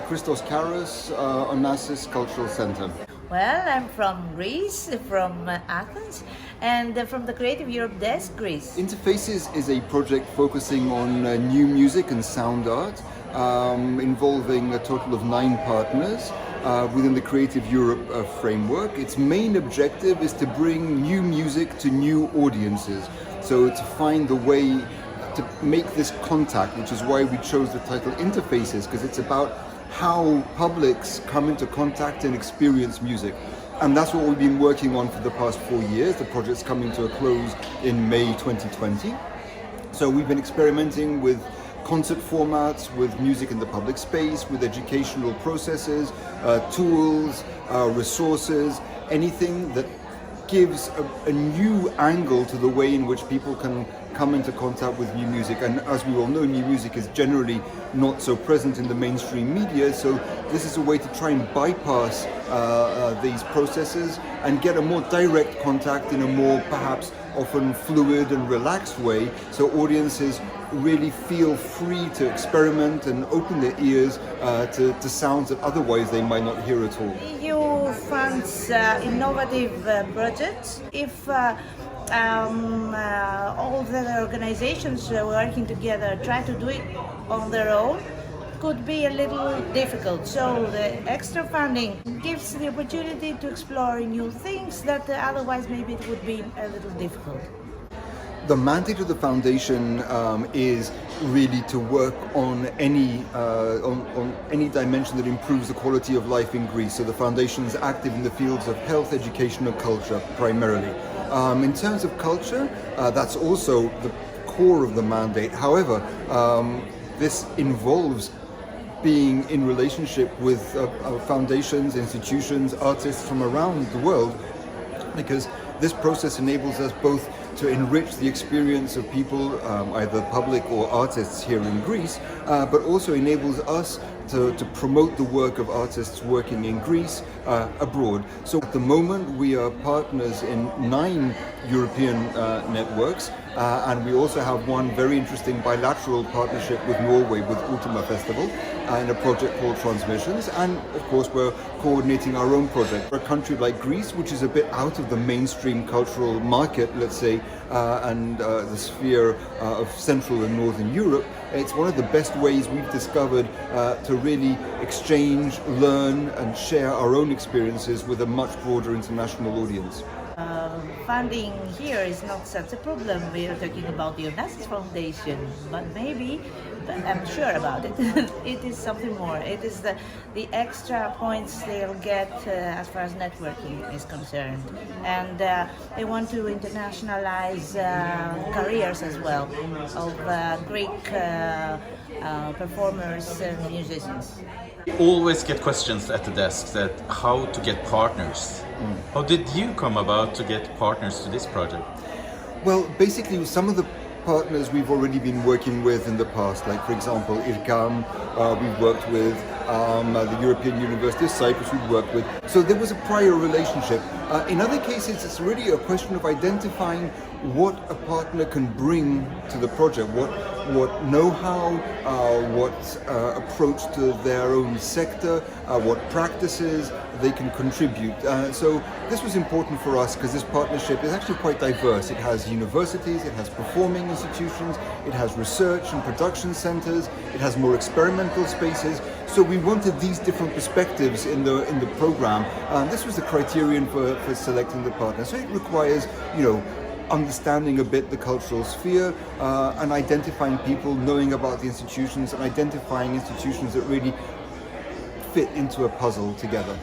Christos Karas, Onassis Culture Centre. Well, I'm from Greece, from Athens, and from the Kreativt Europe desk, Greece. Interfaces is a project focusing on new music and sound art, involving a total of 9 partners within the Kreativt Europe framework. Its main objective is to bring new music to new audiences, so to find the way to make this contact, which is why we chose the title Interfaces, because it's about how publics come into contact and experience music. And that's what we've been working on for the past 4 years. The project's coming to a close in May 2020. So we've been experimenting with concert formats, with music in the public space, with educational processes, tools, resources, anything that gives a new angle to the way in which people can come into contact with new music. And as we all know, new music is generally not so present in the mainstream media, so this is a way to try and bypass these processes and get a more direct contact in a more perhaps often fluid and relaxed way, so audiences really feel free to experiment and open their ears to sounds that otherwise they might not hear at all. EU funds innovative projects. If all the organizations working together try to do it on their own, could be a little difficult. So the extra funding gives the opportunity to explore new things that otherwise maybe it would be a little difficult. The mandate of the foundation is really to work on any dimension that improves the quality of life in Greece. So the foundation is active in the fields of health, education and culture primarily. In terms of culture, that's also the core of the mandate. However, this involves being in relationship with foundations, institutions, artists from around the world, because this process enables us both to enrich the experience of people, either public or artists here in Greece, but also enables us to promote the work of artists working in Greece abroad. So at the moment we are partners in 9 European networks, and we also have one very interesting bilateral partnership with Norway, with Ultima Festival, in a project called Transmissions, and of course we're coordinating our own project. For a country like Greece, which is a bit out of the mainstream cultural market, let's say, and the sphere of Central and Northern Europe, it's one of the best ways we've discovered to really exchange, learn and share our own experiences with a much broader international audience. Funding here is not such a problem. We are talking about the Onassis Foundation, but maybe, I'm sure about it, it is something more. It is the extra points they'll get as far as networking is concerned. And they want to internationalize careers as well of Greek performers and musicians. Always get questions at the desk that how to get partners. How did you come about to get partners to this project? Well, basically some of the partners we've already been working with in the past, like for example IRCAM, we've worked with the European University of Cyprus, we've worked with. So there was a prior relationship. In other cases, it's really a question of identifying what a partner can bring to the project, what know-how, what approach to their own sector, what practices they can contribute. So this was important for us because this partnership is actually quite diverse. It has universities, it has performing institutions, it has research and production centers, it has more experimental spaces. So we wanted these different perspectives in the program. This was the criterion for selecting the partner. So it requires, understanding a bit the cultural sphere and identifying people, knowing about the institutions and identifying institutions that really fit into a puzzle together.